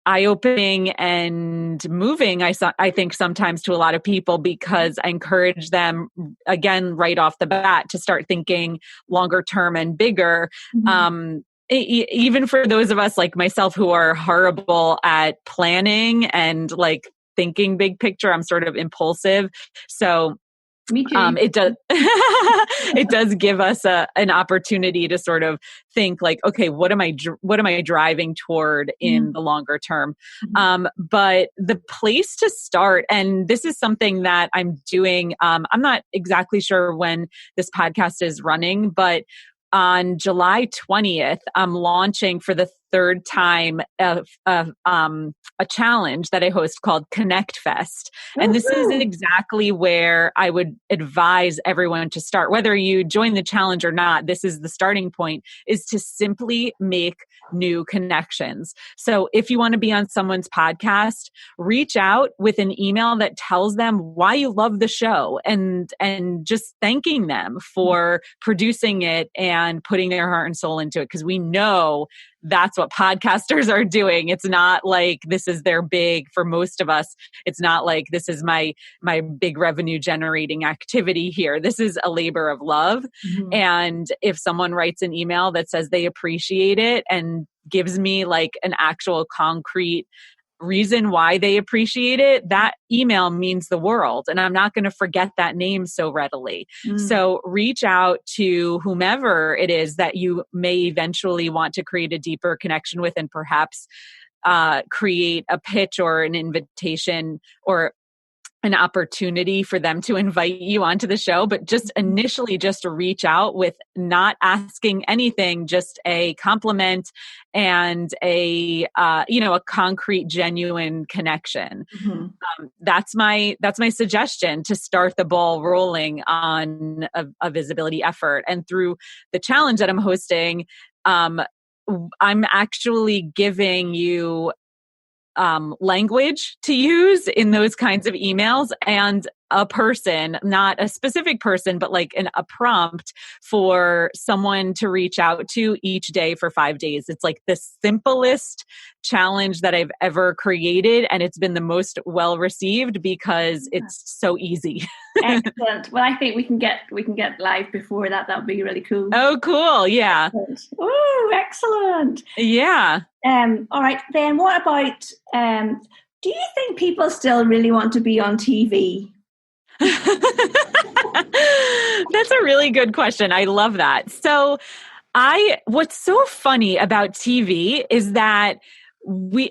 eye-opening and moving, I think sometimes to a lot of people, because I encourage them, again, right off the bat, to start thinking longer term and bigger. Even for those of us like myself who are horrible at planning and like thinking big picture, I'm sort of impulsive. So me too. It does it does give us an opportunity to sort of think like, okay, what am I driving toward in the longer term? But the place to start, and this is something that I'm doing, I'm not exactly sure when this podcast is running, but on July 20th, I'm launching for the third time a challenge that I host called Connect Fest. And this is exactly where I would advise everyone to start. Whether you join the challenge or not, this is the starting point, is to simply make new connections. So if you want to be on someone's podcast, reach out with an email that tells them why you love the show and just thanking them for producing it and putting their heart and soul into it. Because we know that's what podcasters are doing. It's not like this is their big, for most of us, it's not like this is my big revenue generating activity here. This is a labor of love. And if someone writes an email that says they appreciate it and gives me like an actual concrete reason why they appreciate it, that email means the world. And I'm not going to forget that name so readily. So reach out to whomever it is that you may eventually want to create a deeper connection with, and perhaps create a pitch or an invitation or an opportunity for them to invite you onto the show. But just initially, just reach out with not asking anything, just a compliment and a concrete, genuine connection. That's my suggestion to start the ball rolling on a visibility effort. And through the challenge that I'm hosting, I'm actually giving you language to use in those kinds of emails, and a person, not a specific person, but like a prompt for someone to reach out to each day for 5 days. It's like the simplest challenge that I've ever created, and it's been the most well received because it's so easy. Excellent. Well, I think we can get live before that. That would be really cool. Oh, cool. Yeah. Oh, excellent. Yeah. All right. Then what about, do you think people still really want to be on TV? That's a really good question. I love that. So what's so funny about TV is that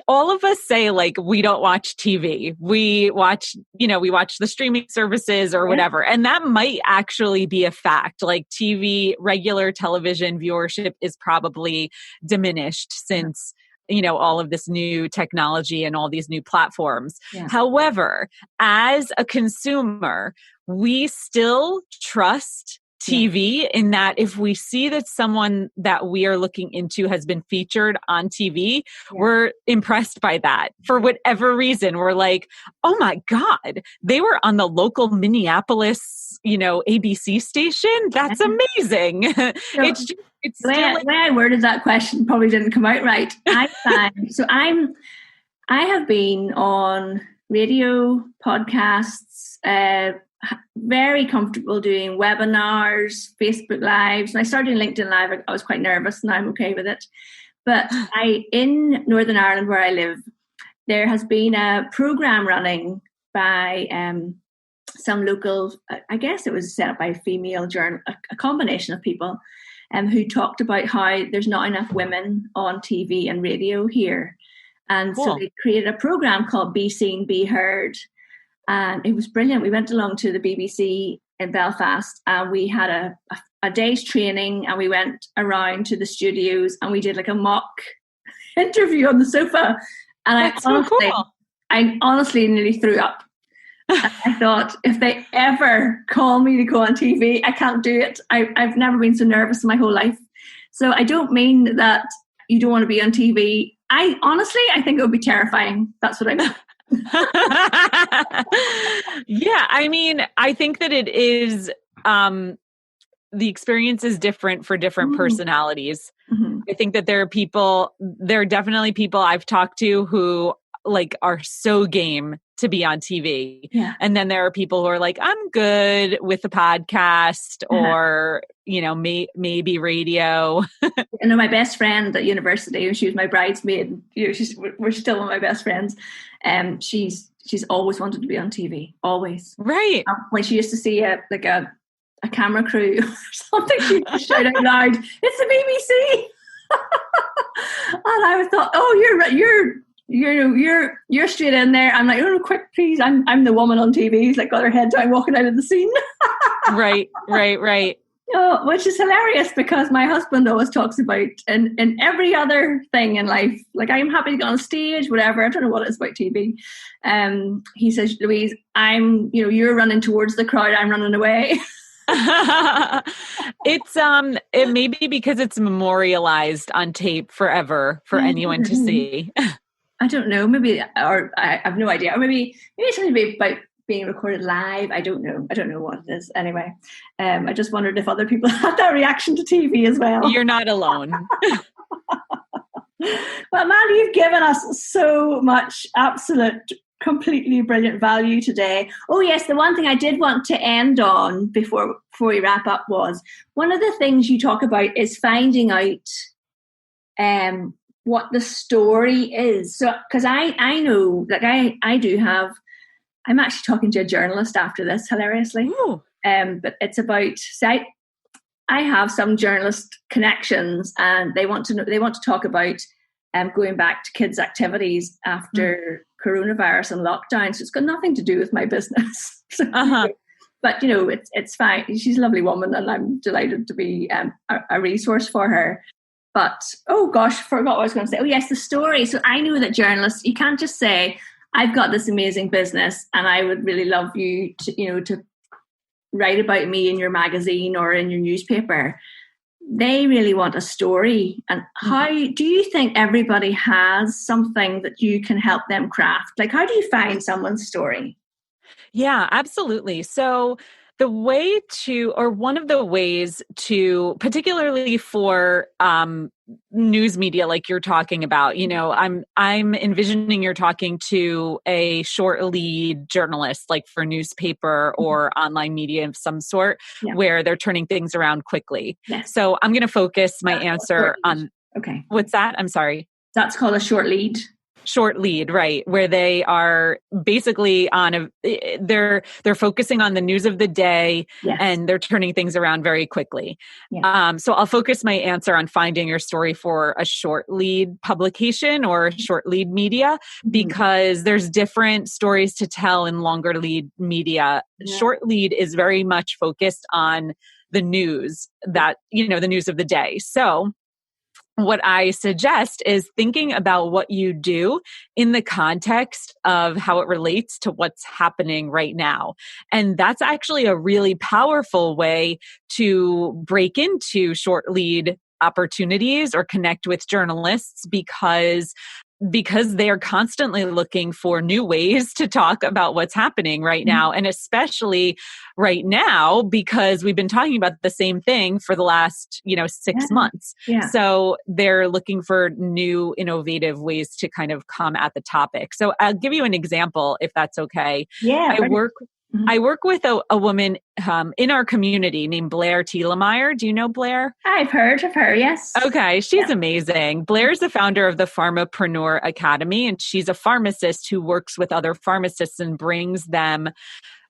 all of us say like, we don't watch TV. We watch the streaming services or whatever. And that might actually be a fact. Like regular television viewership is probably diminished since all of this new technology and all these new platforms. Yeah. However, as a consumer, we still trust TV in that if we see that someone that we are looking into has been featured on TV, we're impressed by that. For whatever reason, we're like, oh my God, they were on the local Minneapolis, ABC station. That's amazing. So, it's the way I worded that question probably didn't come out right. I have been on radio, podcasts, very comfortable doing webinars, Facebook Lives. And I started doing LinkedIn Live. I was quite nervous, and I'm okay with it. But in Northern Ireland, where I live, there has been a program running by some local, I guess it was set up by a female journal, a combination of people, who talked about how there's not enough women on TV and radio here. And so they created a program called Be Seen, Be Heard. And it was brilliant. We went along to the BBC in Belfast, and we had a day's training, and we went around to the studios, and we did like a mock interview on the sofa. And I honestly nearly threw up. I thought, if they ever call me to go on TV, I can't do it. I've never been so nervous in my whole life. So I don't mean that you don't want to be on TV. I think it would be terrifying. That's what I mean. Yeah, I mean, I think that it is, the experience is different for different personalities. I think that there are definitely people I've talked to who like are so game to be on TV. Yeah. And then there are people who are like, I'm good with the podcast or, maybe radio. My best friend at university, she was my bridesmaid, we're still one of my best friends. She's always wanted to be on TV, always. Right. When she used to see a camera crew or something, she'd just shout out loud, "It's the BBC!" And I thought, oh, you're straight in there. I'm like, oh, quick, please! I'm the woman on TV. He's like got her head down, walking out of the scene. Right. Oh, which is hilarious because my husband always talks about in every other thing in life, like I'm happy to go on stage, whatever. I don't know what it's about TV. He says, Louise, you're running towards the crowd, I'm running away. It may be because it's memorialized on tape forever for anyone to see. I don't know, maybe, or I have no idea, or maybe it's going to be about being recorded live. I don't know what it is. Anyway, I just wondered if other people had that reaction to TV as well. You're not alone. Well, Amanda, you've given us so much absolute, completely brilliant value today. Oh yes, the one thing I did want to end on before we wrap up was one of the things you talk about is finding out what the story is. So, because I know, like I do have. I'm actually talking to a journalist after this, hilariously. But it's about, I have some journalist connections, and they want to talk about going back to kids' activities after coronavirus and lockdown. So it's got nothing to do with my business. But it's fine. She's a lovely woman, and I'm delighted to be a resource for her. But oh gosh, forgot what I was going to say. Oh yes, the story. So I know that journalists, you can't just say, I've got this amazing business and I would really love you to write about me in your magazine or in your newspaper. They really want a story. And how do you think everybody has something that you can help them craft? Like, how do you find someone's story? Yeah, absolutely. So one of the ways to, particularly for news media, like you're talking about, I'm envisioning you're talking to a short lead journalist, like for newspaper or online media of some sort, where they're turning things around quickly. Yes. So I'm going to focus my answer on. Okay. What's that? I'm sorry. That's called a short lead. Short lead, right? Where they are basically they're focusing on the news of the day, and they're turning things around very quickly. So I'll focus my answer on finding your story for a short lead publication or short lead media, because there's different stories to tell in longer lead media. Short lead is very much focused on the news the news of the day. So what I suggest is thinking about what you do in the context of how it relates to what's happening right now. And that's actually a really powerful way to break into short lead opportunities or connect with journalists, because they're constantly looking for new ways to talk about what's happening right now. And especially right now, because we've been talking about the same thing for the last, 6 months. Yeah. So they're looking for new, innovative ways to kind of come at the topic. So I'll give you an example, if that's okay. Yeah. I work with a woman in our community named Blair Thielemeyer. Do you know Blair? I've heard of her, yes. Okay, she's amazing. Blair is the founder of the Pharmapreneur Academy, and she's a pharmacist who works with other pharmacists and brings them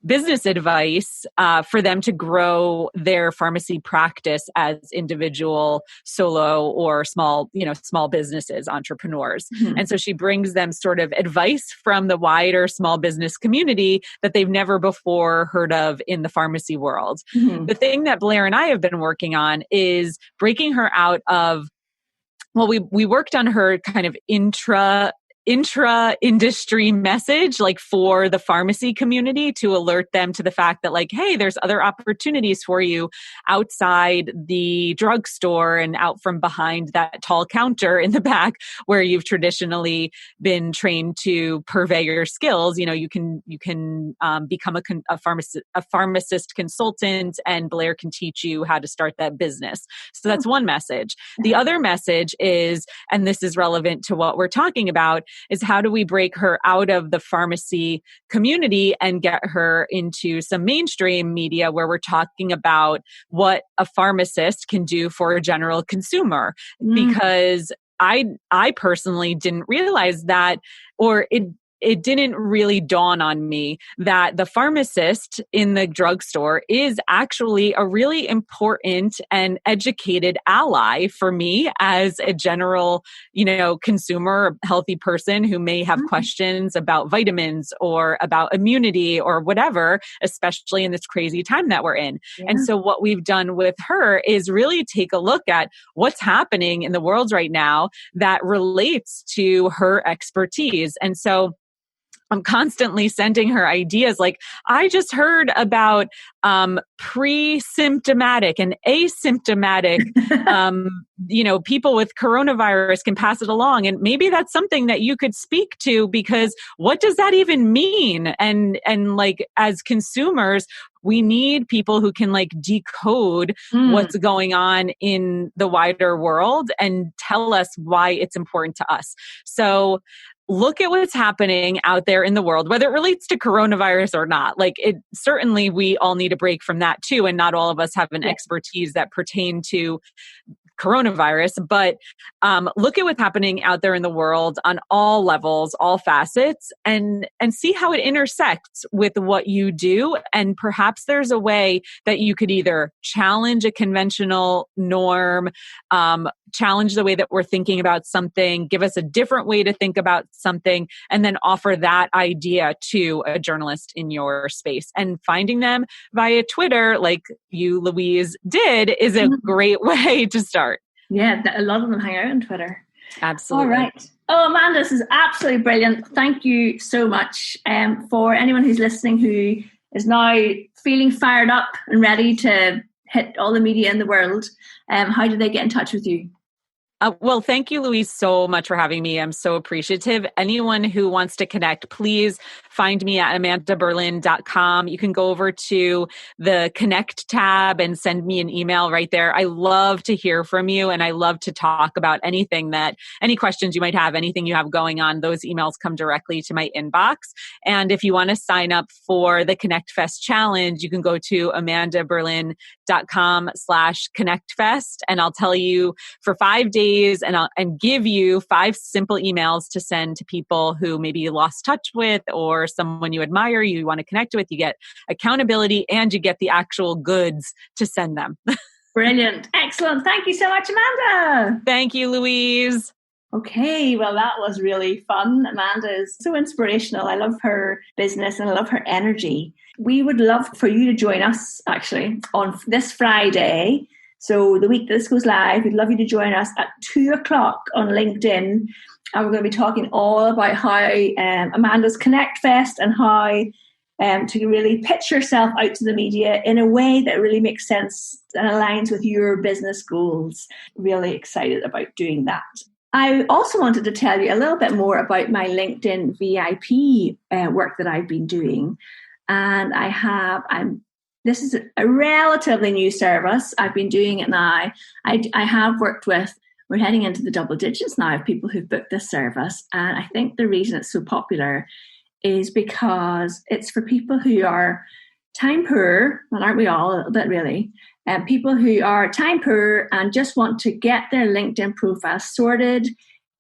business advice for them to grow their pharmacy practice as individual, solo, or small businesses, entrepreneurs. And so she brings them sort of advice from the wider small business community that they've never before heard of in the pharmacy world. The thing that Blair and I have been working on is breaking her out of, we worked on her kind of intra-industry message, like for the pharmacy community, to alert them to the fact that like, hey, there's other opportunities for you outside the drugstore and out from behind that tall counter in the back where you've traditionally been trained to purvey your skills. You know, you can become a pharmacist consultant, and Blair can teach you how to start that business. So that's one message. The other message is, and this is relevant to what we're talking about, is how do we break her out of the pharmacy community and get her into some mainstream media where we're talking about what a pharmacist can do for a general consumer. Because I personally didn't realize that, or it didn't really dawn on me that the pharmacist in the drugstore is actually a really important and educated ally for me as a general, consumer, healthy person who may have questions about vitamins or about immunity or whatever, especially in this crazy time that we're in. Yeah. And so what we've done with her is really take a look at what's happening in the world right now that relates to her expertise. And so I'm constantly sending her ideas like, I just heard about pre-symptomatic and asymptomatic, people with coronavirus can pass it along. And maybe that's something that you could speak to, because what does that even mean? And like, as consumers, we need people who can like decode what's going on in the wider world and tell us why it's important to us. So look at what's happening out there in the world, whether it relates to coronavirus or not. Like, it certainly, we all need a break from that too. And not all of us have an expertise that pertain to coronavirus, but look at what's happening out there in the world on all levels, all facets, and see how it intersects with what you do. And perhaps there's a way that you could either challenge a conventional norm, challenge the way that we're thinking about something, give us a different way to think about something, and then offer that idea to a journalist in your space. And finding them via Twitter, like you, Louise, did, is a great way to start. Yeah, a lot of them hang out on Twitter. Absolutely. All right. Oh, Amanda, this is absolutely brilliant. Thank you so much. For anyone who's listening who is now feeling fired up and ready to hit all the media in the world, how do they get in touch with you? Well, thank you, Louise, so much for having me. I'm so appreciative. Anyone who wants to connect, please find me at amandaberlin.com. You can go over to the Connect tab and send me an email right there. I love to hear from you, and I love to talk about any questions you might have, anything you have going on. Those emails come directly to my inbox. And if you want to sign up for the Connect Fest Challenge, you can go to amandaberlin.com/ConnectFest, and I'll tell you for 5 days and give you 5 simple emails to send to people who maybe you lost touch with, or someone you admire, you want to connect with. You get accountability and you get the actual goods to send them. Brilliant. Excellent. Thank you so much, Amanda. Thank you, Louise. Okay, well, that was really fun. Amanda is so inspirational. I love her business and I love her energy. We would love for you to join us actually on this Friday. So the week that this goes live, we'd love you to join us at 2:00 on LinkedIn. And we're going to be talking all about how Amanda's Connect Fest and how to really pitch yourself out to the media in a way that really makes sense and aligns with your business goals. Really excited about doing that. I also wanted to tell you a little bit more about my LinkedIn VIP work that I've been doing. And this is a relatively new service. I've been doing it now. I have worked with, we're heading into the double digits now of people who've booked this service. And I think the reason it's so popular is because it's for people who are time poor, and aren't we all a little bit really, people who are time poor and just want to get their LinkedIn profile sorted,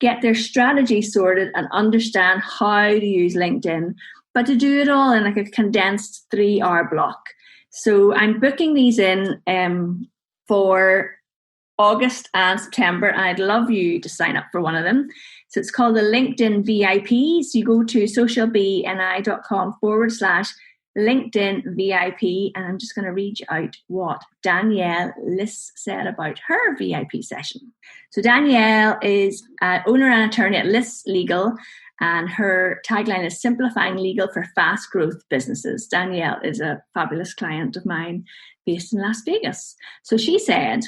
get their strategy sorted, and understand how to use LinkedIn, but to do it all in like a condensed 3-hour block. So I'm booking these in for August and September, and I'd love you to sign up for one of them. So it's called the LinkedIn VIP. So you go to socialbni.com/LinkedIn VIP, and I'm just going to read you out what Danielle Liss said about her VIP session. So Danielle is owner and attorney at Liss Legal, And her tagline is simplifying legal for fast growth businesses. Danielle is a fabulous client of mine based in Las Vegas. So she said,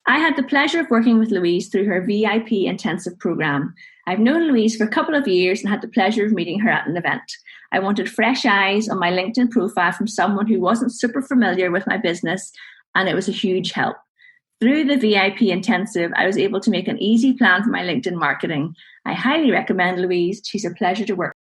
I had the pleasure of working with Louise through her VIP intensive program. I've known Louise for a couple of years and had the pleasure of meeting her at an event. I wanted fresh eyes on my LinkedIn profile from someone who wasn't super familiar with my business, and it was a huge help. Through the VIP intensive, I was able to make an easy plan for my LinkedIn marketing. I highly recommend Louise. She's a pleasure to work